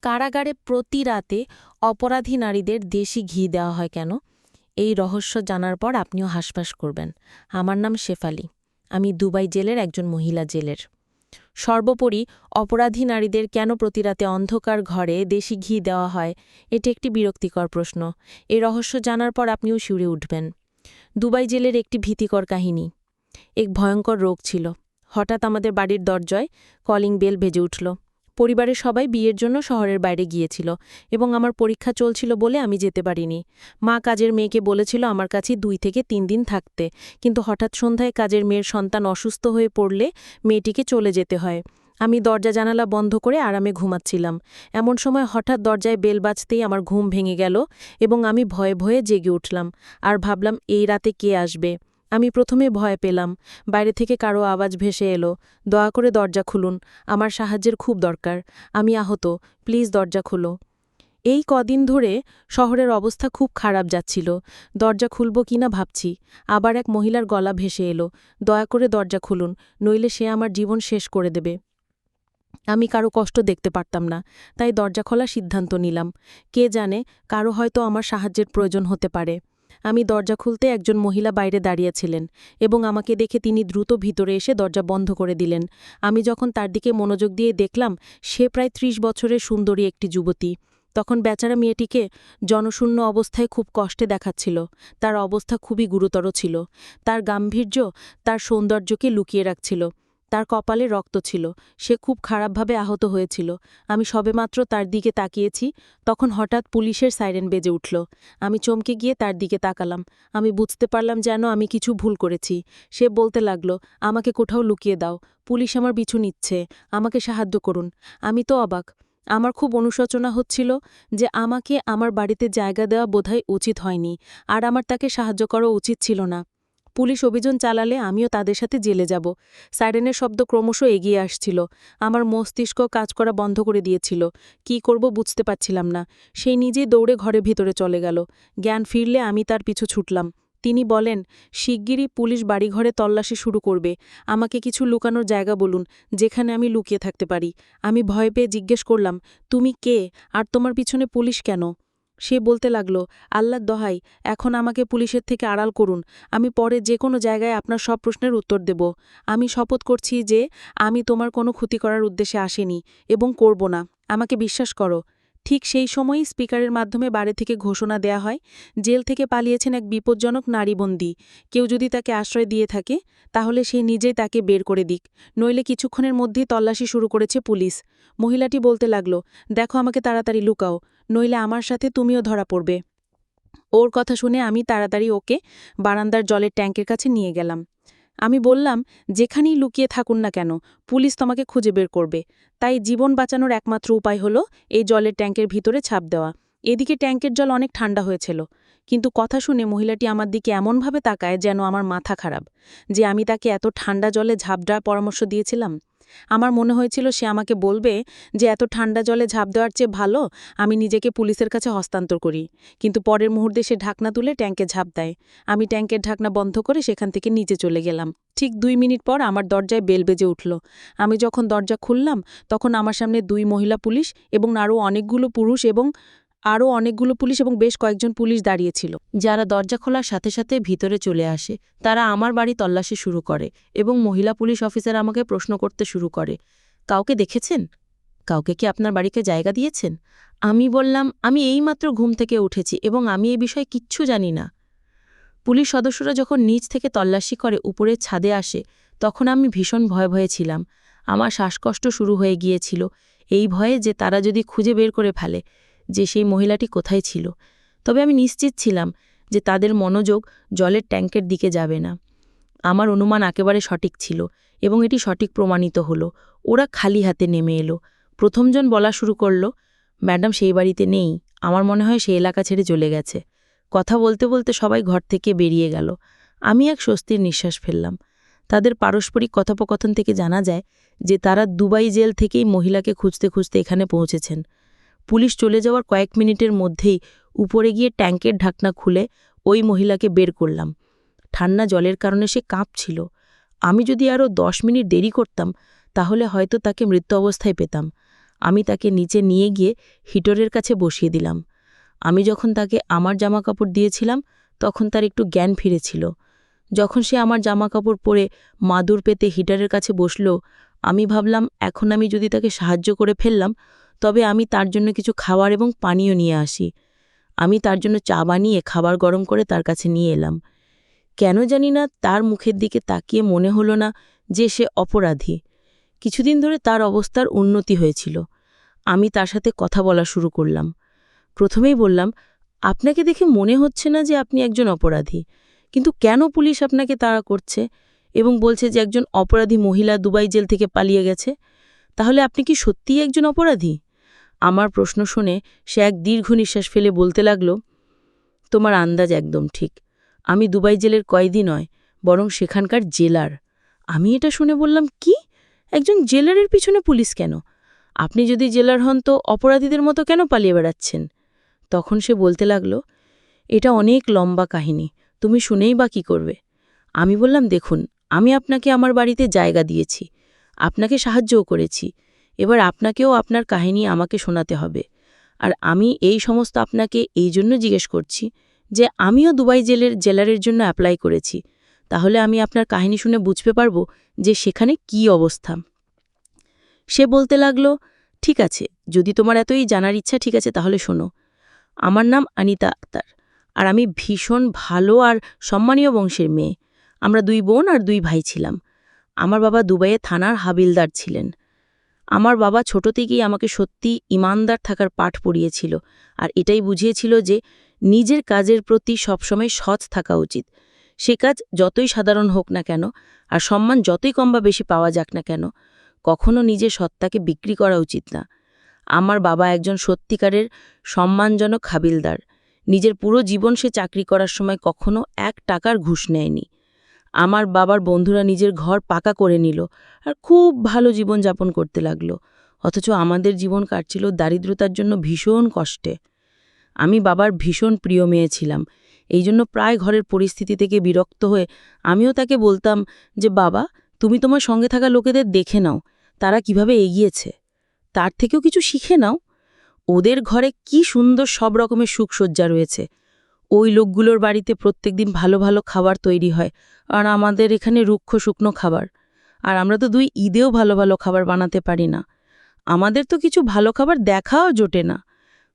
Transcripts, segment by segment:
কারাগারে প্রতি রাতে অপরাধী নারীদের দেশি ঘি দেওয়া হয় কেন? এই রহস্য জানার পর আপনিও হাসফাস করবেন। আমার নাম শেফালি। আমি দুবাই জেলের একজন মহিলা জেলের। সর্বোপরি অপরাধী নারীদের কেন প্রতি রাতে অন্ধকার ঘরে দেশি ঘি দেওয়া হয়, এটি একটি বিরক্তিকর প্রশ্ন। এই রহস্য জানার পর আপনিও শিউরে উঠবেন। দুবাই জেলের একটি ভীতিকর কাহিনী। এক ভয়ঙ্কর রোগ ছিল। হঠাৎ আমাদের বাড়ির দরজায় কলিং বেল বেজে উঠল। পরিবারের সবাই বিয়ের জন্য শহরের বাইরে গিয়েছিল এবং আমার পরীক্ষা চলছিল বলে আমি যেতে পারিনি। মা কাজের মেয়েকে বলেছিল আমার কাছে 2 থেকে 3 দিন থাকতে, কিন্তু হঠাৎ সন্ধ্যায় কাজের মেয়ের সন্তান অসুস্থ হয়ে পড়লে মেয়েটিকে চলে যেতে হয়। আমি দরজা জানালা বন্ধ করে আরামে ঘুমাচ্ছিলাম। এমন সময় হঠাৎ দরজায় বেল বাজতেই আমার ঘুম ভেঙে গেল এবং আমি ভয়ে ভয়ে জেগে উঠলাম আর ভাবলাম এই রাতে কে আসবে। আমি প্রথমে ভয় পেলাম। বাইরে থেকে কারো আওয়াজ ভেসে এলো, দয়া করে দরজা খুলুন, আমার সাহায্যের খুব দরকার, আমি আহত, প্লিজ দরজা খুলো। এই কদিন ধরে শহরের অবস্থা খুব খারাপ যাচ্ছিল। দরজা খুলব কিনা ভাবছি। আবার এক মহিলার গলা ভেসে এলো, দয়া করে দরজা খুলুন, নইলে সে আমার জীবন শেষ করে দেবে। আমি কারো কষ্ট দেখতে পারতাম না, তাই দরজা খোলার সিদ্ধান্ত নিলাম। কে জানে, কারো হয়তো আমার সাহায্যের প্রয়োজন হতে পারে। আমি দরজা খুলতে একজন মহিলা বাইরে দাঁড়িয়েছিলেন এবং আমাকে দেখে তিনি দ্রুত ভিতরে এসে দরজা বন্ধ করে দিলেন। আমি যখন তার দিকে মনোযোগ দিয়ে দেখলাম, সে প্রায় 30 বছরের সুন্দরী একটি যুবতী। তখন বেচারা মেয়েটিকে জনশূন্য অবস্থায় খুব কষ্টে দেখাচ্ছিল। তার অবস্থা খুবই গুরুতর ছিল। তার গাম্ভীর্য তার সৌন্দর্যকে লুকিয়ে রাখছিল। তার কপালে রক্ত ছিল, সে খুব খারাপভাবে আহত হয়েছিল। আমি সবেমাত্র তার দিকে তাকিয়েছি, তখন হঠাৎ পুলিশের সাইরেন বেজে উঠল। আমি চমকে গিয়ে তার দিকে তাকালাম। আমি বুঝতে পারলাম যেন আমি কিছু ভুল করেছি। সে বলতে লাগলো, আমাকে কোথাও লুকিয়ে দাও, পুলিশ আমার পিছু নিচ্ছে, আমাকে সাহায্য করুন। আমি তো অবাক। আমার খুব অনুশোচনা হচ্ছিল যে আমাকে আমার বাড়িতে জায়গা দেওয়া বোধহয় উচিত হয়নি, আর আমার তাকে সাহায্য করা উচিত ছিল না। পুলিশ অভিযান চালালে আমিও তাদের সাথে জেলে যাব। সাইরেনের শব্দ ক্রমশ এগিয়ে আসছিল। আমার মস্তিষ্ক কাজ করা বন্ধ করে দিয়েছিল। কি করব বুঝতে পারছিলাম না। সেই নিজেই দৌড়ে ঘরের ভিতরে চলে গেল। জ্ঞান ফিরলে আমি তার পিছু ছুটলাম। তিনি বলেন, শিগগিরই পুলিশ বাড়িঘরে তল্লাশি শুরু করবে। আমাকে কিছু লুকানোর জায়গা বলুন, যেখানে আমি লুকিয়ে থাকতে পারি। আমি ভয় পেয়ে জিজ্ঞেস করলাম, তুমি কে, আর তোমার পিছনে পুলিশ কেন? সে বলতে লাগল, আল্লাহর দোহাই, এখন আমাকে পুলিশের থেকে আড়াল করুন। আমি পরে যে কোনো জায়গায় আপনার সব প্রশ্নের উত্তর দেব। আমি শপথ করছি যে আমি তোমার কোনো ক্ষতি করার উদ্দেশ্যে আসিনি এবং করব না। আমাকে বিশ্বাস করো। ঠিক সেই সময়ই স্পিকারের মাধ্যমে বাড়ি থেকে ঘোষণা দেয়া হয়, জেল থেকে পালিয়েছেন এক বিপজ্জনক নারীবন্দী। কেউ যদি তাকে আশ্রয় দিয়ে থাকে, তাহলে সে নিজেই তাকে বের করে দিক, নইলে কিছুক্ষণের মধ্যেই তল্লাশি শুরু করেছে পুলিশ। মহিলাটি বলতে লাগল, দেখো, আমাকে তাড়াতাড়ি লুকাও, নইলে আমার সাথে তুমিও ধরা পড়বে। ওর কথা শুনে আমি তাড়াতাড়ি ওকে বারান্দার জলের ট্যাঙ্কের কাছে নিয়ে গেলাম। আমি বললাম, যেখানেই লুকিয়ে থাকুন না কেন, পুলিশ তোমাকে খুঁজে বের করবে। তাই জীবন বাঁচানোর একমাত্র উপায় হলো এই জলের ট্যাঙ্কের ভিতরে ছাপ দেওয়া। এদিকে ট্যাঙ্কের জল অনেক ঠান্ডা হয়েছিল, কিন্তু কথা শুনে মহিলাটি আমার দিকে এমনভাবে তাকায় যেন আমার মাথা খারাপ, যে আমি তাকে এত ঠান্ডা জলে ঝাঁপ দেওয়ার পরামর্শ দিয়েছিলাম। আমার মনে হয়েছিল সে আমাকে বলবে যে এত ঠান্ডা জলে ঝাঁপ দেওয়ার চেয়ে ভালো আমি নিজেকে পুলিশের কাছে হস্তান্তর করি, কিন্তু পরের মুহূর্তে সে ঢাকনা তুলে ট্যাঙ্কে ঝাঁপ দেয়। আমি ট্যাঙ্কের ঢাকনা বন্ধ করে সেখান থেকে নিচে চলে গেলাম। ঠিক 2 মিনিট পর আমার দরজায় বেল বেজে উঠল। আমি যখন দরজা খুললাম, তখন আমার সামনে 2 মহিলা পুলিশ এবং আরও অনেকগুলো পুলিশ এবং বেশ কয়েকজন পুলিশ দাঁড়িয়েছিল, যারা দরজা খোলার সাথে সাথে ভিতরে চলে আসে। তারা আমার বাড়ি তল্লাশি শুরু করে এবং মহিলা পুলিশ অফিসার আমাকে প্রশ্ন করতে শুরু করে, কাউকে দেখেছেন? কাউকে কি আপনার বাড়িতে জায়গা দিয়েছেন? আমি বললাম, আমি এইমাত্র ঘুম থেকে উঠেছি এবং আমি এই বিষয়ে কিচ্ছু জানি না। পুলিশ সদস্যরা যখন নিচ থেকে তল্লাশি করে উপরের ছাদে আসে, তখন আমি ভীষণ ভয়ে ভয়ে ছিলাম। আমার শ্বাসকষ্ট শুরু হয়ে গিয়েছিল, এই ভয়ে যে তারা যদি খুঁজে বের করে ফেলে যে সেই মহিলাটি কোথায় ছিল। তবে আমি নিশ্চিত ছিলাম যে তাদের মনোযোগ জলের ট্যাঙ্কের দিকে যাবে না। আমার অনুমান একেবারে সঠিক ছিল এবং এটি সঠিক প্রমাণিত হলো। ওরা খালি হাতে নেমে এলো। প্রথমজন বলা শুরু করল, ম্যাডাম সেই বাড়িতে নেই, আমার মনে হয় সে এলাকা ছেড়ে চলে গেছে। কথা বলতে বলতে সবাই ঘর থেকে বেরিয়ে গেল। আমি এক স্বস্তির নিঃশ্বাস ফেললাম। তাদের পারস্পরিক কথোপকথন থেকে জানা যায় যে তারা দুবাই জেল থেকেই মহিলাকে খুঁজতে খুঁজতে এখানে পৌঁছেছেন। পুলিশ চলে যাওয়ার কয়েক মিনিটের মধ্যেই উপরে গিয়ে ট্যাঙ্কের ঢাকনা খুলে ওই মহিলাকে বের করলাম। ঠান্ডা জলের কারণে সে কাঁপছিল। আমি যদি আরও 10 মিনিট দেরি করতাম, তাহলে হয়তো তাকে মৃত্যু অবস্থায় পেতাম। আমি তাকে নিচে নিয়ে গিয়ে হিটরের কাছে বসিয়ে দিলাম। আমি যখন তাকে আমার জামাকাপড় দিয়েছিলাম তখন তার একটু জ্ঞান ফিরেছিল। যখন সে আমার জামাকাপড় পরে মাদুর পেতে হিটারের কাছে বসল, আমি ভাবলাম এখন আমি যদি তাকে সাহায্য করে ফেললাম তবে আমি তার জন্য কিছু খাবার এবং পানীয় নিয়ে আসি। আমি তার জন্য চা বানিয়ে খাবার গরম করে তার কাছে নিয়ে এলাম। কেন জানি না তার মুখের দিকে তাকিয়ে মনে হলো না যে সে অপরাধী। কিছুদিন ধরে তার অবস্থার উন্নতি হয়েছিল। আমি তার সাথে কথা বলা শুরু করলাম। প্রথমেই বললাম, আপনাকে দেখে মনে হচ্ছে না যে আপনি একজন অপরাধী, কিন্তু কেন পুলিশ আপনাকে তাড়া করছে এবং বলছে যে একজন অপরাধী মহিলা দুবাই জেল থেকে পালিয়ে গেছে? তাহলে আপনি কি সত্যিই একজন অপরাধী? আমার প্রশ্ন শুনে সে এক দীর্ঘ নিঃশ্বাস ফেলে বলতে লাগল, তোমার আন্দাজ একদম ঠিক। আমি দুবাই জেলের কয়েদি নয়, বরং সেখানকার জেলার। আমি এটা শুনে বললাম, কি? একজন জেলারের পিছনে পুলিশ কেন? আপনি যদি জেলার হন তো অপরাধীদের মতো কেন পালিয়ে বেড়াচ্ছেন? তখন সে বলতে লাগল, এটা অনেক লম্বা কাহিনী, তুমি শুনেই বা কী করবে? আমি বললাম, দেখুন, আমি আপনাকে আমার বাড়িতে জায়গা দিয়েছি, আপনাকে সাহায্যও করেছি, এবার আপনাকেও আপনার কাহিনী আমাকে শোনাতে হবে। আর আমি এই সমস্ত আপনাকে এই জন্য জিজ্ঞেস করছি যে আমিও দুবাই জেলের জেলারের জন্য অ্যাপ্লাই করেছি। তাহলে আমি আপনার কাহিনী শুনে বুঝতে পারব যে সেখানে কি অবস্থা। সে বলতে লাগল, ঠিক আছে, যদি তোমার এতই জানার ইচ্ছা, ঠিক আছে, তাহলে শোনো। আমার নাম আনিতা আক্তার, আর আমি ভীষণ ভালো আর সম্মানীয় বংশের মেয়ে। আমরা 2 বোন আর 2 ভাই ছিলাম। আমার বাবা দুবাইয়ে থানার হাবিলদার ছিলেন। আমার বাবা ছোট থেকেই আমাকে সত্যি ইমানদার থাকার পাঠ পড়িয়েছিল, আর এটাই বুঝিয়েছিল যে নিজের কাজের প্রতি সবসময় সৎ থাকা উচিত। সে কাজ যতই সাধারণ হোক না কেন, আর সম্মান যতই কম বা বেশি পাওয়া যাক না কেন, কখনো নিজের সত্তাকে বিক্রি করা উচিত না। আমার বাবা একজন সত্যিকারের সম্মানজনক হাবিলদার। নিজের পুরো জীবন সে চাকরি করার সময় কখনো 1 টাকার ঘুষ নেয়নি। আমার বাবার বন্ধুরা নিজের ঘর পাকা করে নিল আর খুব ভালো জীবনযাপন করতে লাগল, অথচ আমাদের জীবন কাটছিল দারিদ্রতার জন্য ভীষণ কষ্টে। আমি বাবার ভীষণ প্রিয় মেয়ে ছিলাম, এই জন্য প্রায় ঘরের পরিস্থিতি থেকে বিরক্ত হয়ে আমিও তাকে বলতাম যে, বাবা, তুমি তোমার সঙ্গে থাকা লোকেদের দেখে নাও, তারা কিভাবে এগিয়েছে, তার থেকেও কিছু শিখে নাও। ওদের ঘরে কি সুন্দর সব রকমের সুখসজ্জা রয়েছে। ওই লোকগুলোর বাড়িতে প্রত্যেকদিন ভালো ভালো খাবার তৈরি হয়, আর আমাদের এখানে রুক্ষ শুকনো খাবার। আর আমরা তো 2 ঈদেও ভালো ভালো খাবার বানাতে পারি না। আমাদের তো কিছু ভালো খাবার দেখাও জোটে না।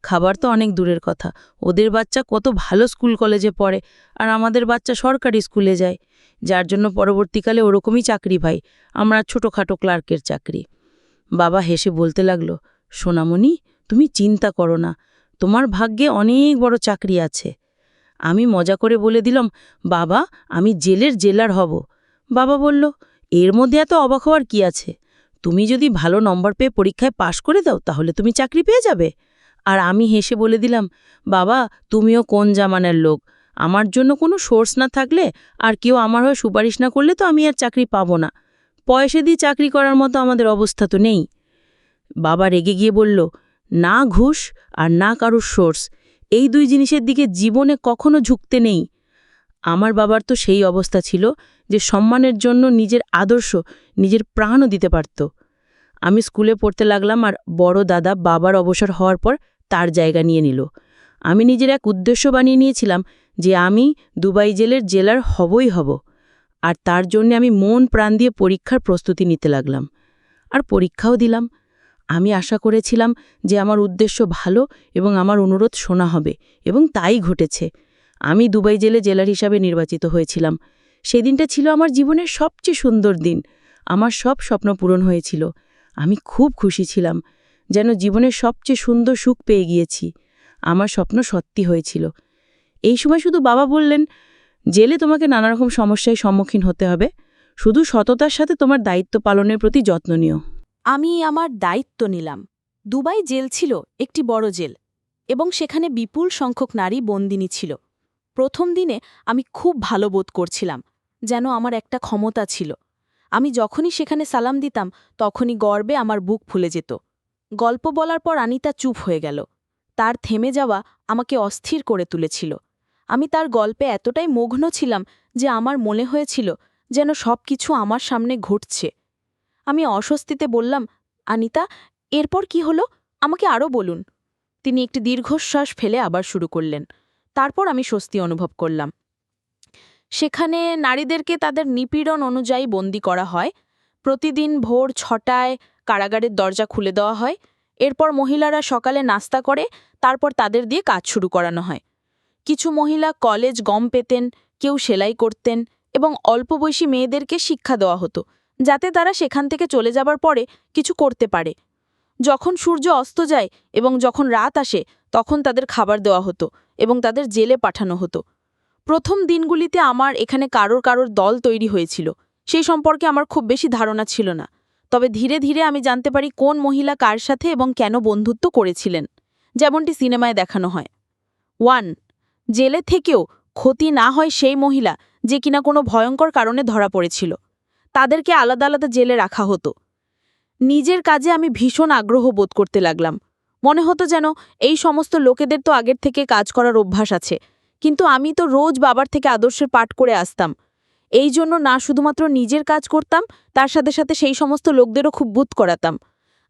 খাবার তো অনেক দূরের কথা, ওদের বাচ্চা কত ভালো স্কুল কলেজে পড়ে, আর আমাদের বাচ্চা সরকারি স্কুলে যায়, যার জন্য পরবর্তীকালে ওরকমই চাকরি পাই, আমরা ছোটোখাটো ক্লার্কের চাকরি। বাবা হেসে বলতে লাগল, সোনামণি, তুমি চিন্তা করো না, তোমার ভাগ্যে অনেক বড় চাকরি আছে। আমি মজা করে বলে দিলাম, বাবা, আমি জেলের জেলার হব। বাবা বলল, এর মধ্যে এত অবাক হওয়ার কি আছে? তুমি যদি ভালো নম্বর পেয়ে পরীক্ষায় পাশ করে দাও তাহলে তুমি চাকরি পেয়ে যাবে। আর আমি হেসে বলে দিলাম, বাবা, তুমিও কোন জামানার লোক? আমার জন্য কোনো সোর্স না থাকলে আর কেউ আমার হয়ে সুপারিশ না করলে তো আমি আর চাকরি পাবো না। পয়সা দিয়ে চাকরি করার মতো আমাদের অবস্থা তো নেই। বাবা রেগে গিয়ে বলল, না ঘুষ আর না কারুর সোর্স, এই 2 জিনিসের দিকে জীবনে কখনো ঝুঁকতে নেই। আমার বাবার তো সেই অবস্থা ছিল যে সম্মানের জন্য নিজের আদর্শ, নিজের প্রাণও দিতে পারত। আমি স্কুলে পড়তে লাগলাম, আর বড় দাদা বাবার অবসর হওয়ার পর তার জায়গা নিয়ে নিল। আমি নিজের এক উদ্দেশ্য বানিয়ে নিয়েছিলাম যে আমি দুবাই জেলের জেলার হবই হব, আর তার জন্য আমি মন প্রাণ দিয়ে পরীক্ষার প্রস্তুতি নিতে লাগলাম। আর পরীক্ষাও দিলাম। আমি আশা করেছিলাম যে আমার উদ্দেশ্য ভালো এবং আমার অনুরোধ শোনা হবে, এবং তাই ঘটেছে। আমি দুবাই জেলে জেলার হিসাবে নির্বাচিত হয়েছিলাম। সেদিনটা ছিল আমার জীবনের সবচেয়ে সুন্দর দিন। আমার সব স্বপ্ন পূরণ হয়েছিল। আমি খুব খুশি ছিলাম, যেন জীবনের সবচেয়ে সুন্দর সুখ পেয়ে গিয়েছি। আমার স্বপ্ন সত্যি হয়েছিল। এই সময় শুধু বাবা বললেন, জেলে তোমাকে নানা রকম সমস্যায় সম্মুখীন হতে হবে, শুধু সততার সাথে তোমার দায়িত্ব পালনের প্রতি যত্ন নিও। আমি আমার দায়িত্ব নিলাম। দুবাই জেল ছিল একটি বড় জেল, এবং সেখানে বিপুল সংখ্যক নারী বন্দিনী ছিল। প্রথম দিনে আমি খুব ভালো বোধ করছিলাম, যেন আমার একটা ক্ষমতা ছিল। আমি যখনই সেখানে সালাম দিতাম তখনই গর্বে আমার বুক ফুলে যেত। গল্প বলার পর আনিতা চুপ হয়ে গেল। তার থেমে যাওয়া আমাকে অস্থির করে তুলেছিল। আমি তার গল্পে এতটাই মগ্ন ছিলাম যে আমার মনে হয়েছিল যেন সব কিছু আমার সামনে ঘটছে। আমি অস্বস্তিতে বললাম, আনিতা, এরপর কি হলো আমাকে আরও বলুন। তিনি একটি দীর্ঘশ্বাস ফেলে আবার শুরু করলেন। তারপর আমি স্বস্তি অনুভব করলাম। সেখানে নারীদেরকে তাদের নিপীড়ন অনুযায়ী বন্দী করা হয়। প্রতিদিন ভোর ৬টায় কারাগারের দরজা খুলে দেওয়া হয়। এরপর মহিলারা সকালে নাস্তা করে, তারপর তাদের দিয়ে কাজ শুরু করানো হয়। কিছু মহিলা কলেজ গম পেতেন, কেউ সেলাই করতেন এবং অল্প বয়সী মেয়েদেরকে শিক্ষা দেওয়া হতো, যাতে তারা সেখান থেকে চলে যাবার পরে কিছু করতে পারে। যখন সূর্য অস্ত যায় এবং যখন রাত আসে, তখন তাদের খাবার দেওয়া হতো এবং তাদের জেলে পাঠানো হতো। প্রথম দিনগুলিতে আমার এখানে কারোর দল তৈরি হয়েছিল। সেই সম্পর্কে আমার খুব বেশি ধারণা ছিল না। তবে ধীরে ধীরে আমি জানতে পারি কোন মহিলা কার সাথে এবং কেন বন্ধুত্ব করেছিলেন, যেমনটি সিনেমায় দেখানো হয়। 1. জেলে থেকেও ক্ষতি না হয় সেই মহিলা যে কিনা কোনো ভয়ঙ্কর কারণে ধরা পড়েছিল। তাদেরকে আলাদা আলাদা জেলে রাখা হতো। নিজের কাজে আমি ভীষণ আগ্রহ বোধ করতে লাগলাম। মনে হতো যেন এই সমস্ত লোকেদের তো আগের থেকে কাজ করার অভ্যাস আছে, কিন্তু আমি তো রোজ বাবার থেকে আদর্শের পাঠ করে আসতাম। এই জন্য না শুধুমাত্র নিজের কাজ করতাম, তার সাথে সাথে সেই সমস্ত লোকদেরও খুব বুঝ করাতাম।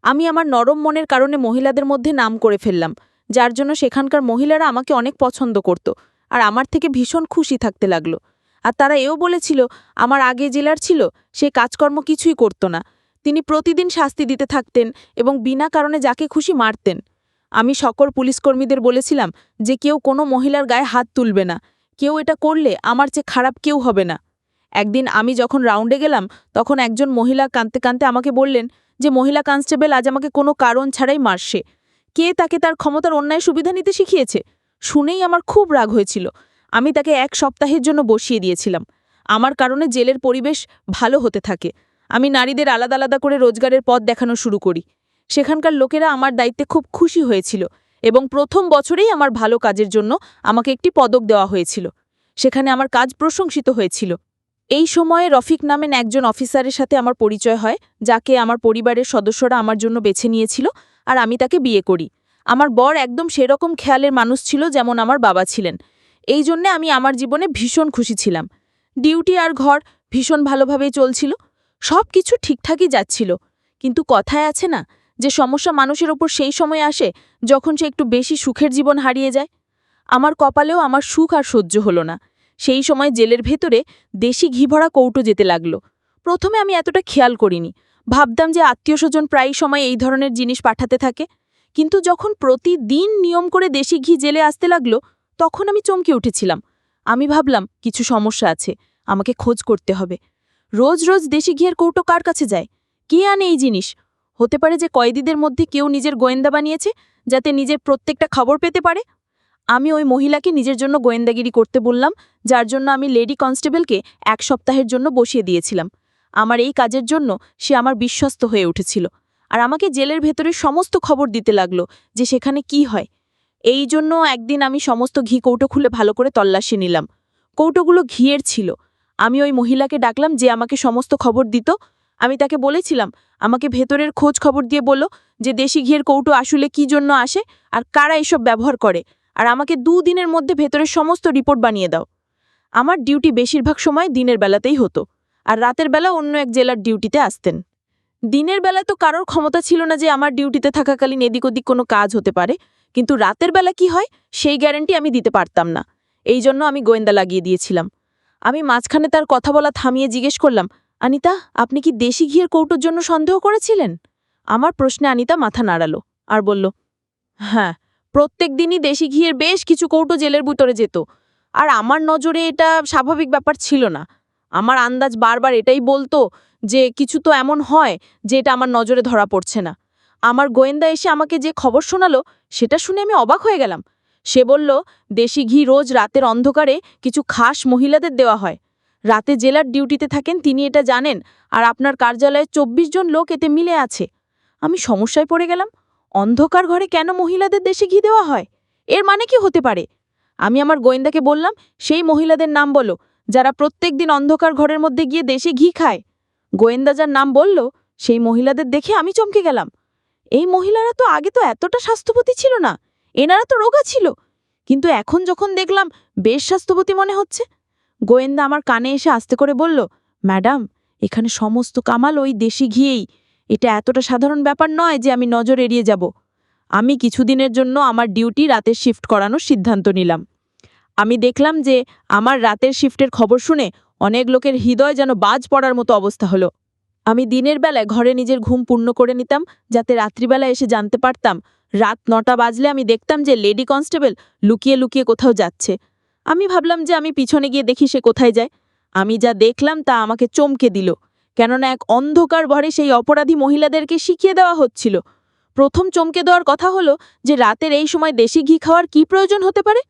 আমি আমার নরম মনের কারণে মহিলাদের মধ্যে নাম করে ফেললাম, যার জন্য সেখানকার মহিলারা আমাকে অনেক পছন্দ করত আর আমার থেকে ভীষণ খুশি থাকতে লাগলো। আর তারা এও বলেছিল, আমার আগে জেলার ছিল, সে কাজকর্ম কিছুই করত না। তিনি প্রতিদিন শাস্তি দিতে থাকতেন এবং বিনা কারণে যাকে খুশি মারতেন। আমি সকল পুলিশকর্মীদের বলেছিলাম যে কেউ কোনো মহিলার গায়ে হাত তুলবে না। কেউ এটা করলে আমার চেয়ে খারাপ কেউ হবে না। একদিন আমি যখন রাউন্ডে গেলাম, তখন একজন মহিলা কাঁদতে কাঁদতে আমাকে বললেন যে মহিলা কনস্টেবল আজ আমাকে কোনো কারণ ছাড়াই মারছে। কে তাকে তার ক্ষমতার অন্যায় সুবিধা নিতে শিখিয়েছে? শুনেই আমার খুব রাগ হয়েছিল। আমি তাকে 1 সপ্তাহের জন্য বসিয়ে দিয়েছিলাম। আমার কারণে জেলের পরিবেশ ভালো হতে থাকে। আমি নারীদের আলাদা আলাদা করে রোজগারের পথ দেখানো শুরু করি। সেখানকার লোকেরা আমার দায়িত্বে খুব খুশি হয়েছিল এবং প্রথম বছরেই আমার ভালো কাজের জন্য আমাকে একটি পদক দেওয়া হয়েছিল। সেখানে আমার কাজ প্রশংসিত হয়েছিল। এই সময়ে রফিক নামেন একজন অফিসারের সাথে আমার পরিচয় হয়, যাকে আমার পরিবারের সদস্যরা আমার জন্য বেছে নিয়েছিল, আর আমি তাকে বিয়ে করি। আমার বর একদম সেরকম খেয়ালের মানুষ ছিল যেমন আমার বাবা ছিলেন। এই জন্যে আমি আমার জীবনে ভীষণ খুশি ছিলাম। ডিউটি আর ঘর ভীষণ ভালোভাবেই চলছিল। সব কিছু ঠিকঠাকই যাচ্ছিল। কিন্তু কথায় আছে না যে সমস্যা মানুষের ওপর সেই সময় আসে যখন সে একটু বেশি সুখের জীবন হারিয়ে যায়। আমার কপালেও আমার সুখ আর সহ্য হলো না। সেই সময় জেলের ভেতরে দেশি ঘি ভরা কৌটো যেতে লাগলো। প্রথমে আমি এতটা খেয়াল করিনি, ভাবতাম যে আত্মীয়স্বজন প্রায় সময় এই ধরনের জিনিস পাঠাতে থাকে। কিন্তু যখন প্রতিদিন নিয়ম করে দেশি ঘি জেলে আসতে লাগলো, তখন আমি চমকে উঠেছিলাম। আমি ভাবলাম কিছু সমস্যা আছে, আমাকে খোঁজ করতে হবে। রোজ রোজ দেশি ঘিয়ের কৌটো কার কাছে যায়? কে আনে এই জিনিস? হতে পারে যে কয়েদিদের মধ্যে কেউ নিজের গোয়েন্দা বানিয়েছে, যাতে নিজের প্রত্যেকটা খবর পেতে পারে। আমি ওই মহিলাকে নিজের জন্য গোয়েন্দাগিরি করতে বললাম, যার জন্য আমি লেডি কনস্টেবলকে 1 সপ্তাহের জন্য বসিয়ে দিয়েছিলাম। আমার এই কাজের জন্য সে আমার বিশ্বস্ত হয়ে উঠেছিল আর আমাকে জেলের ভেতরে সমস্ত খবর দিতে লাগলো যে সেখানে কি হয়। এই জন্য একদিন আমি সমস্ত ঘি কৌটো খুলে ভালো করে তল্লাশি নিলাম। কৌটোগুলো ঘিয়ের ছিল। আমি ওই মহিলাকে ডাকলাম যে আমাকে সমস্ত খবর দিত। আমি তাকে বলেছিলাম, আমাকে ভেতরের খোঁজ খবর দিয়ে বলো যে দেশি ঘিয়ের কৌটো আসলে কি জন্য আসে আর কারা এসব ব্যবহার করে, আর আমাকে 2 দিনের মধ্যে ভেতরের সমস্ত রিপোর্ট বানিয়ে দাও। আমার ডিউটি বেশিরভাগ সময় দিনের বেলাতেই হতো, আর রাতের বেলা অন্য এক জেলার ডিউটিতে আসতেন। দিনের বেলা তো কারোর ক্ষমতা ছিল না যে আমার ডিউটিতে থাকাকালীন এদিক ওদিক কোনো কাজ হতে পারে, কিন্তু রাতের বেলা কি হয় সেই গ্যারান্টি আমি দিতে পারতাম না। এই জন্য আমি গোয়েন্দা লাগিয়ে দিয়েছিলাম। আমি মাঝখানে তার কথা বলা থামিয়ে জিজ্ঞেস করলাম, আনিতা, আপনি কি দেশি ঘিয়ের কৌটোর জন্য সন্দেহ করেছিলেন? আমার প্রশ্নে আনিতা মাথা নাড়ালো আর বলল, হ্যাঁ, প্রত্যেক দিনই দেশি ঘিয়ের বেশ কিছু কৌটো জেলের ভিতরে যেত, আর আমার নজরে এটা স্বাভাবিক ব্যাপার ছিল না। আমার আন্দাজ বারবার এটাই বলতো যে কিছু তো এমন হয় যে এটা আমার নজরে ধরা পড়ছে না। আমার গোয়েন্দা এসে আমাকে যে খবর শোনালো সেটা শুনে আমি অবাক হয়ে গেলাম। সে বলল, দেশি ঘি রোজ রাতের অন্ধকারে কিছু খাস মহিলাদের দেওয়া হয়। রাতে জেলার ডিউটিতে থাকেন তিনি এটা জানেন, আর আপনার কার্যালয়ে 24 জন লোক এতে মিলে আছে। আমি সমস্যায় পড়ে গেলাম। অন্ধকার ঘরে কেন মহিলাদের দেশে ঘি দেওয়া হয়? এর মানে কি হতে পারে? আমি আমার গোয়েন্দাকে বললাম, সেই মহিলাদের নাম বলো যারা প্রত্যেক দিন অন্ধকার ঘরের মধ্যে গিয়ে দেশে ঘি খায়। গোয়েন্দা যার নাম বলল, সেই মহিলাদের দেখে আমি চমকে গেলাম। এই মহিলারা তো আগে তো এতটা স্বাস্থ্যবতী ছিল না, এনারা তো রোগা ছিল, কিন্তু এখন যখন দেখলাম বেশ স্বাস্থ্যবতী মনে হচ্ছে। গোয়েন্দা আমার কানে এসে আস্তে করে বলল, ম্যাডাম, এখানে সমস্ত কামাল ওই দেশি ঘিয়েই। এটা এতটা সাধারণ ব্যাপার নয় যে আমি নজর এড়িয়ে যাব। আমি কিছুদিনের জন্য আমার ডিউটি রাতের শিফট করানোর সিদ্ধান্ত নিলাম। আমি দেখলাম যে আমার রাতের শিফটের খবর শুনে অনেক লোকের হৃদয় যেন বাজ পড়ার মতো অবস্থা হলো। আমি দিনের বেলায় ঘরে নিজের ঘুম পূর্ণ করে নিতাম, যাতে রাত্রিবেলায় এসে জানতে পারতাম। রাত 9টা বাজলে আমি দেখতাম যে লেডি কনস্টেবল লুকিয়ে লুকিয়ে কোথাও যাচ্ছে। আমি ভাবলাম যে আমি পিছনে গিয়ে দেখি সে কোথায় যায়। আমি যা দেখলাম তা আমাকে চমকে দিল, কেননা এক অন্ধকার ঘরে সেই অপরাধী মহিলাদেরকে শিখিয়ে দেওয়া হচ্ছিল। প্রথম চমকে দেওয়ার কথা হলো যে রাতের এই সময় দেশি ঘি খাওয়ার কি প্রয়োজন হতে পারে,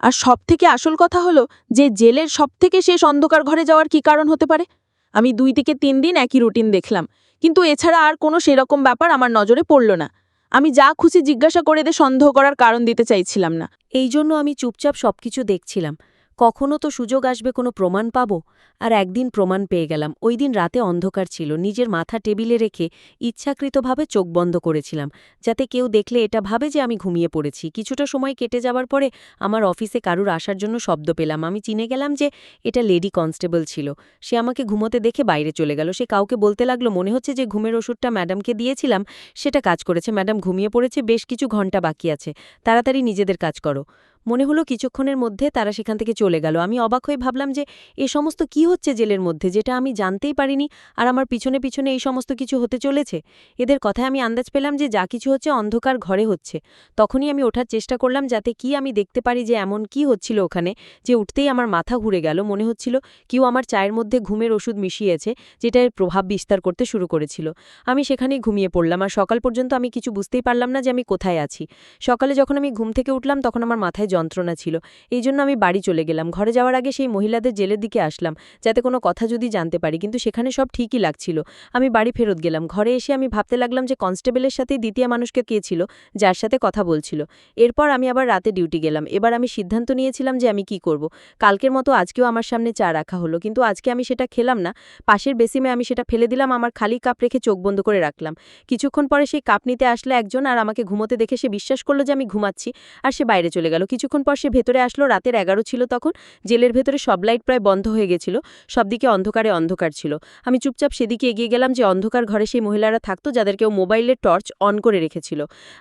আর সবথেকে আসল কথা হলো যে জেলের সবথেকে শেষ অন্ধকার ঘরে যাওয়ার কি কারণ হতে পারে। আমি 2 থেকে 3 দিন একই রুটিন দেখলাম, কিন্তু এছাড়া আর কোনো সেরকম ব্যাপার আমার নজরে পড়ল না। আমি যা খুশি জিজ্ঞাসা করে এদের সন্দেহ করার কারণ দিতে চাইছিলাম না। এই জন্য আমি চুপচাপ সবকিছু দেখছিলাম। কখনো তো সুযোগ আসবে কোনো প্রমাণ পাবো। আর একদিন প্রমাণ পেয়ে গেলাম। ওই দিন রাতে অন্ধকার ছিল, নিজের মাথা টেবিলে রেখে ইচ্ছাকৃতভাবে চোখ বন্ধ করেছিলাম, যাতে কেউ দেখলে এটা ভাবে যে আমি ঘুমিয়ে পড়েছি। কিছুটা সময় কেটে যাবার পরে আমার অফিসে কারুর আসার জন্য শব্দ পেলাম। আমি চিনে গেলাম যে এটা লেডি কনস্টেবল ছিল। সে আমাকে ঘুমোতে দেখে বাইরে চলে গেল। সে কাউকে বলতে লাগলো, মনে হচ্ছে যে ঘুমের ওষুধটা ম্যাডামকে দিয়েছিলাম সেটা কাজ করেছে, ম্যাডাম ঘুমিয়ে পড়েছে, বেশ কিছু ঘন্টা বাকি আছে, তাড়াতাড়ি নিজেদের কাজ করো। মনে হলো কিছুক্ষণের মধ্যে তারা সেখান থেকে চলে গেল। আমি অবাক হয়ে ভাবলাম যে এ সমস্ত কি হচ্ছে জেলের মধ্যে, যেটা আমি জানতেই পারিনি, আর আমার পিছনে পিছনে এই সমস্ত কিছু হতে চলেছে। এদের কথায় আমি আন্দাজ পেলাম যে যা কিছু হচ্ছে অন্ধকার ঘরে হচ্ছে। তখনই আমি ওঠার চেষ্টা করলাম যাতে কি আমি দেখতে পারি যে এমন কি হচ্ছিল ওখানে, যে উঠতেই আমার মাথা ঘুরে গেল। মনে হচ্ছিল কেউ আমার চায়ের মধ্যে ঘুমের ওষুধ মিশিয়েছে, যেটা এর প্রভাব বিস্তার করতে শুরু করেছিল। আমি সেখানেই ঘুমিয়ে পড়লাম, আর সকাল পর্যন্ত আমি কিছু বুঝতেই পারলাম না যে আমি কোথায় আছি। সকালে যখন আমি ঘুম থেকে উঠলাম তখন আমার মাথায় যন্ত্রণা ছিল। এই জন্য আমি বাড়ি চলে গেলাম। ঘরে যাওয়ার আগে সেই মহিলাদের জেলের দিকে আসলাম, যাতে কোনো কথা যদি জানতে পারি, কিন্তু সেখানে সব ঠিকই লাগছিল। আমি বাড়ি ফেরত গেলাম। ঘরে এসে আমি ভাবতে লাগলাম যে কনস্টেবলের সাথে দ্বিতীয় মানুষকে কে ছিল যার সাথে কথা বলছিল। এরপর আমি আবার রাতে ডিউটি গেলাম। এবার আমি সিদ্ধান্ত নিয়েছিলাম যে আমি কি করব। কালকের মতো আজকেও আমার সামনে চা রাখা হলো, কিন্তু আজকে আমি সেটা খেলাম না। পাশের বেসিনে আমি সেটা ফেলে দিলাম, আমার খালি কাপ রেখে চোখ বন্ধ করে রাখলাম। কিছুক্ষণ পরে সেই কাপ নিতে আসলো একজন, আর আমাকে ঘুমোতে দেখে সে বিশ্বাস করলো যে আমি ঘুমাচ্ছি, আর সে বাইরে চলে গেল। কিছুক্ষণ পর সে ভেতরে আসলো। রাতের 11 ছিল তখন। জেলের ভেতরে সব লাইট প্রায় বন্ধ হয়ে গেছিল, সবদিকে অন্ধকারে অন্ধকার ছিল। আমি চুপচাপ সেদিকে এগিয়ে গেলাম যে অন্ধকার ঘরে সেই মহিলারা থাকতো, যাদের কেউ মোবাইলের টর্চ অন করে রেখেছিল।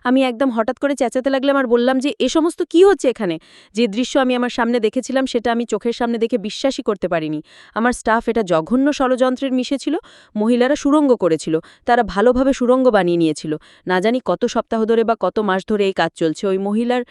আমি একদম হঠাৎ করে চেঁচাতে লাগলাম আর বললাম যে এ সমস্ত কি হচ্ছে এখানে। যে দৃশ্য আমি আমার সামনে দেখেছিলাম সেটা আমি চোখের সামনে দেখে বিশ্বাসই করতে পারিনি। আমার স্টাফ এটা জঘন্য ষড়যন্ত্রের মিশে ছিল। মহিলারা সুড়ঙ্গ করেছিল, তারা ভালোভাবে সুড়ঙ্গ বানিয়ে নিয়েছিল। না জানি কত সপ্তাহ ধরে বা কত মাস ধরে এই কাজ চলছে। ওই মহিলার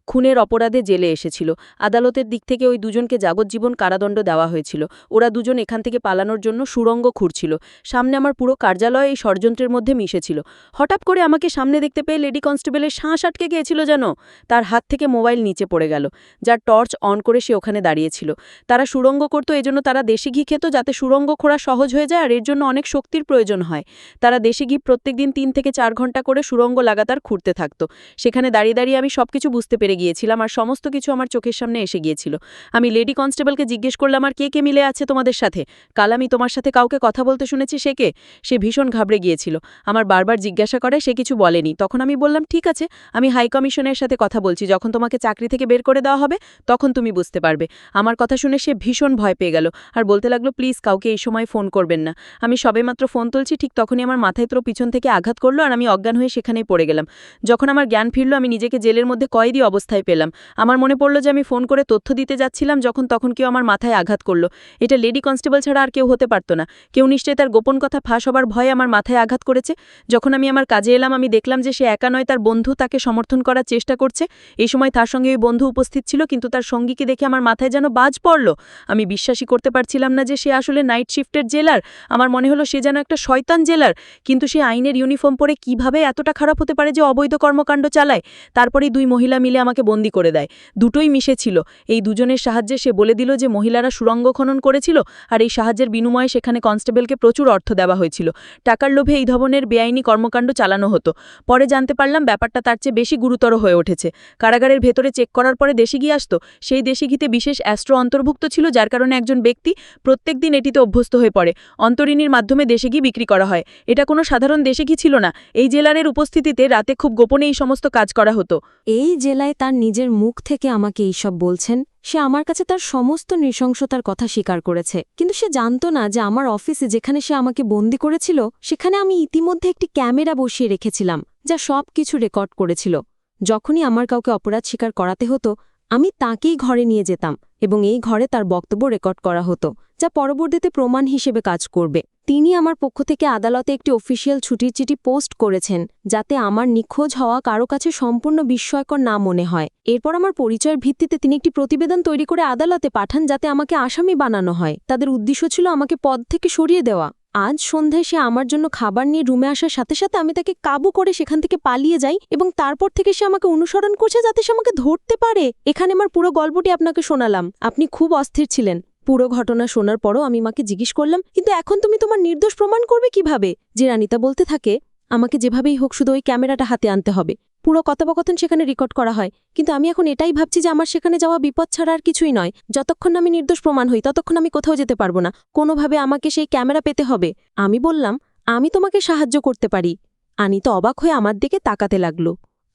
খুনের অপরাধে জেলে এসেছিল। আদালতের দিক থেকে ওই দুজনকে যাবজ্জীবন কারাদণ্ড দেওয়া হয়েছিল। ওরা দুজন এখান থেকে পালানোর জন্য সুড়ঙ্গ খুঁড়ছিল। সামনে আমার পুরো কার্যালয় এই ষড়যন্ত্রের মধ্যে মিশেছিল। হঠাৎ করে আমাকে সামনে দেখতে পেয়ে লেডি কনস্টেবলের শ্বাস আটকে গিয়েছিল যেন। তার হাত থেকে মোবাইল নিচে পড়ে গেল, যার টর্চ অন করে সে ওখানে দাঁড়িয়েছিল। তারা সুড়ঙ্গ করত, এজন্য তারা দেশি ঘি খেত, যাতে সুড়ঙ্গ খোঁড়া সহজ হয়ে যায়, আর এর জন্য অনেক শক্তির প্রয়োজন হয়। তারা দেশি ঘি প্রত্যেকদিন 3 থেকে 4 ঘন্টা করে সুড়ঙ্গ লাগাতার খুঁড়তে থাকত। সেখানে দাঁড়িয়ে দাঁড়িয়ে আমি সবকিছু বুঝতে পেরে গিয়েছিলাম, আর সমস্ত কিছু আমার চোখের সামনে এসে গিয়েছিল। আমি লেডি কনস্টেবলকে জিজ্ঞেস করলাম, আর কে কে মিলে আছে তোমাদের সাথে? কাল আমি তোমার সাথে কাউকে কথা বলতে শুনেছি, সে কে? সে ভীষণ ঘাবড়ে গিয়েছিল। আমার বারবার জিজ্ঞাসা করে সে কিছু বলেনি। তখন আমি বললাম, ঠিক আছে, আমি হাই কমিশনের সাথে কথা বলছি, যখন তোমাকে চাকরি থেকে বের করে দেওয়া হবে তখন তুমি বুঝতে পারবে। আমার কথা শুনে সে ভীষণ ভয় পেয়ে গেল, আর বলতে লাগলো, প্লিজ কাউকে এই সময় ফোন করবেন না। আমি সবেমাত্র ফোন তুলছি, ঠিক তখনই আমার মাথায় তো পিছন থেকে আঘাত করলো, আর আমি অজ্ঞান হয়ে সেখানেই পড়ে গেলাম। যখন আমার জ্ঞান ফিরল আমি নিজেকে জেলের মধ্যে কয়েদি অবস্থায় পেলাম। আমার মনে পড়ল যে আমি ফোন করে তথ্য দিতে যাচ্ছিলাম, তখন কেউ আমার মাথায় আঘাত করলো। এটা লেডি কনস্টেবল ছাড়া আর কেউ হতে পারত না। কেউ নিশ্চয়ই তার গোপন কথা ফাঁস হবার ভয়ে আমার মাথায় আঘাত করেছে। যখন আমি আমার কাজে এলাম আমি দেখলাম যে সে একা নয়, তার বন্ধু তাকে সমর্থন করার চেষ্টা করছে। এই সময় তার সঙ্গে ওই বন্ধু উপস্থিত ছিল, কিন্তু তার সঙ্গীকে দেখে আমার মাথায় যেন বাজ পড়ল। আমি বিশ্বাসই করতে পারছিলাম না যে সে আসলে নাইট শিফটের জেলার। আমার মনে হলো সে যেন একটা শয়তান জেলার, কিন্তু সে আইনের ইউনিফর্ম পরে কিভাবে এতটা খারাপ হতে পারে যে অবৈধ কর্মকাণ্ড চালায়। তারপরেই 2 মহিলা মিলে আমাকে বন্দি করে দেয়। দুটোই মিশে ছিল। এই দুজনের সাহায্যে সে বলে দিল যে মহিলারা সুড়ঙ্গ খনন করেছিল, আর এই সাহায্যের বিনিময়ে সেখানে কনস্টেবলকে প্রচুর অর্থ দেওয়া হয়েছিল। টাকার লোভে এই ধরনের বেআইনি কর্মকাণ্ড চালানো হতো। পরে জানতে পারলাম ব্যাপারটা তার চেয়ে বেশি গুরুতর হয়ে উঠেছে। কারাগারের ভেতরে চেক করার পরে দেশি ঘি আসতো। সেই দেশি ঘিতে বিশেষ অ্যাস্ট্রো অন্তর্ভুক্ত ছিল, যার কারণে একজন ব্যক্তি প্রত্যেকদিন এটিতে অভ্যস্ত হয়ে পড়ে। অন্তরিনীর মাধ্যমে দেশি ঘি বিক্রি করা হয়। এটা কোনো সাধারণ দেশি ঘি ছিল না। এই জেলারের উপস্থিতিতে রাতে খুব গোপনে এই সমস্ত কাজ করা হতো। এই জেলায় তার নিজের মুখ থেকে আমাকে এইসব বলছেন, সে আমার কাছে তার সমস্ত নৃশংসতার কথা স্বীকার করেছে, কিন্তু সে জানত না যে আমার অফিসে যেখানে সে আমাকে বন্দি করেছিল সেখানে আমি ইতিমধ্যে একটি ক্যামেরা বসিয়ে রেখেছিলাম যা সব কিছু রেকর্ড করেছিল। যখনই আমার কাউকে অপরাধ স্বীকার করাতে হতো আমি তাকেই ঘরে নিয়ে যেতাম এবং এই ঘরে তার বক্তব্য রেকর্ড করা হতো, যা পরবর্তীতে প্রমাণ হিসেবে কাজ করবে। তিনি আমার পক্ষ থেকে আদালতে একটি অফিসিয়াল ছুটির চিঠি পোস্ট করেছেন, যাতে আমার নিখোঁজ হওয়া কারো কাছে সম্পূর্ণ বিস্ময়কর না মনে হয়। এরপর আমার পরিচয়ের ভিত্তিতে তিনি একটি প্রতিবেদন তৈরি করে আদালতে পাঠান, যাতে আমাকে আসামি বানানো হয়। তাদের উদ্দেশ্য ছিল আমাকে পদ থেকে সরিয়ে দেওয়া। আজ সন্ধ্যায় সে আমার জন্য খাবার নিয়ে রুমে আসার সাথে সাথে আমি তাকে কাবু করে সেখান থেকে পালিয়ে যাই এবং তারপর থেকে সে আমাকে অনুসরণ করছে যাতে সে আমাকে ধরতে পারে। এখানে আমার পুরো গল্পটি আপনাকে শোনালাম। আপনি খুব অস্থির ছিলেন। পুরো ঘটনা শোনার পরও আমি মাকে জিজ্ঞেস করলাম, কিন্তু এখন তুমি তোমার নির্দোষ প্রমাণ করবে কিভাবে? যে রানিতা বলতে থাকে, আমাকে যেভাবেই হোক শুধু ওই ক্যামেরাটা হাতে আনতে হবে। পুরো কথোপকথন সেখানে রেকর্ড করা হয়, কিন্তু আমি এখন এটাই ভাবছি যে আমার সেখানে যাওয়া বিপদ ছাড়া আর কিছুই নয়। যতক্ষণ না আমি নির্দোষ প্রমাণ হই ততক্ষণ আমি কোথাও যেতে পারবো না। কোনোভাবে আমাকে সেই ক্যামেরা পেতে হবে। আমি বললাম, আমি তোমাকে সাহায্য করতে পারি। আনিতা অবাক হয়ে আমার দিকে তাকাতে লাগল।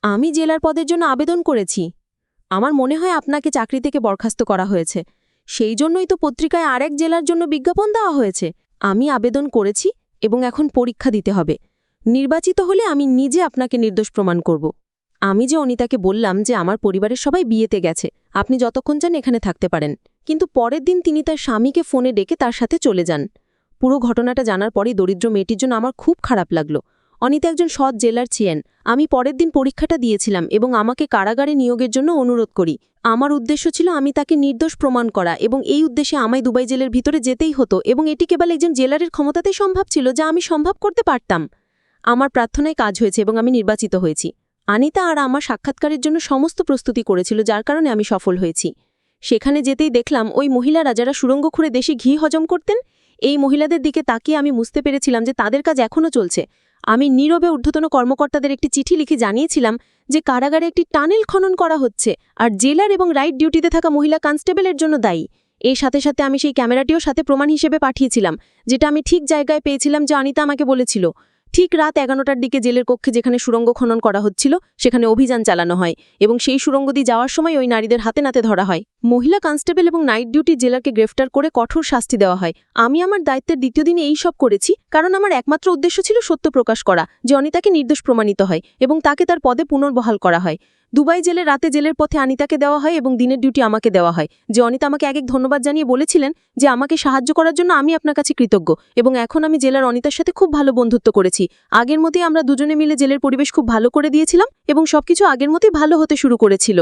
আমি জেলার পদের জন্য আবেদন করেছি। আমার মনে হয় আপনাকে চাকরি থেকে বরখাস্ত করা হয়েছে। সেই জন্যই তো পত্রিকায় আরেক জেলার জন্য বিজ্ঞাপন দেওয়া হয়েছে। আমি আবেদন করেছি এবং এখন পরীক্ষা দিতে হবে। নির্বাচিত হলে আমি নিজে আপনাকে নির্দোষ প্রমাণ করব। আমি যে অনিতাকে বললাম যে আমার পরিবারের সবাই বিয়েতে গেছে, আপনি যতক্ষণ চান এখানে থাকতে পারেন, কিন্তু পরের দিন তিনি তার স্বামীকে ফোনে ডেকে তার সাথে চলে যান। পুরো ঘটনাটা জানার পরেই দরিদ্র মেয়েটির জন্য আমার খুব খারাপ লাগলো। অনিতা একজন সৎ জেলার ছিলেন। আমি পরের দিন পরীক্ষাটা দিয়েছিলাম এবং আমাকে কারাগারে নিয়োগের জন্য অনুরোধ করি। আমার উদ্দেশ্য ছিল আমি তাকে নির্দোষ প্রমাণ করা এবং এই উদ্দেশ্যে আমায় দুবাই জেলের ভিতরে যেতেই হতো এবং এটি কেবল একজন জেলারের ক্ষমতাতেই সম্ভব ছিল, যা আমি সম্ভব করতে পারতাম। আমার প্রার্থনায় কাজ হয়েছে এবং আমি নির্বাচিত হয়েছি। আনিতা আর আমার সাক্ষাৎকারের জন্য সমস্ত প্রস্তুতি করেছিল, যার কারণে আমি সফল হয়েছি। সেখানে যেতেই দেখলাম ওই মহিলারা যারা সুড়ঙ্গ খুঁড়ে দেশি ঘি হজম করতেন, এই মহিলাদের দিকে তাকিয়ে আমি বুঝতে পেরেছিলাম যে তাদের কাজ এখনও চলছে। আমি নীরবে ঊর্ধ্বতন কর্মকর্তাদের একটি চিঠি লিখে জানিয়েছিলাম যে কারাগারে একটি টানেল খনন করা হচ্ছে আর জেলার এবং রাইট ডিউটিতে থাকা মহিলা কনস্টেবলের জন্য দায়ী। এর সাথে সাথে আমি সেই ক্যামেরাটিও সাথে প্রমাণ হিসেবে পাঠিয়েছিলাম, যেটা আমি ঠিক জায়গায় পেয়েছিলাম যা অনিতা আমাকে বলেছিল। ঠিক রাত 11টার দিকে জেলের কক্ষে যেখানে সুড়ঙ্গ খনন করা হচ্ছিল সেখানে অভিযান চালানো হয় এবং সেই সুড়ঙ্গ দিয়ে যাওয়ার সময় ওই নারীদের হাতে নাতে ধরা হয়। মহিলা কনস্টেবল এবং নাইট ডিউটি জেলারকে গ্রেফতার করে কঠোর শাস্তি দেওয়া হয়। আমি আমার দায়িত্বের দ্বিতীয় দিনে এই সব করেছি কারণ আমার একমাত্র উদ্দেশ্য ছিল সত্য প্রকাশ করা, যে অনিতাকে নির্দোষ প্রমাণিত হয় এবং তাকে তার পদে পুনর্বহাল করা হয়। দুবাই জেলে রাতে জেলের পথে আনিতাকে দেওয়া হয় এবং দিনের ডিউটি আমাকে দেওয়া হয়। যে অনিতা আমাকে এক ধন্যবাদ জানিয়ে বলেছিলেন যে আমাকে সাহায্য করার জন্য আমি আপনার কাছে কৃতজ্ঞ এবং এখন আমি জেলার অনিতার সাথে খুব ভালো বন্ধুত্ব করেছি। আগের মতোই আমরা দুজনে মিলে জেলের পরিবেশ খুব ভালো করে দিয়েছিলাম এবং সবকিছু আগের মতোই ভালো হতে শুরু করেছিল।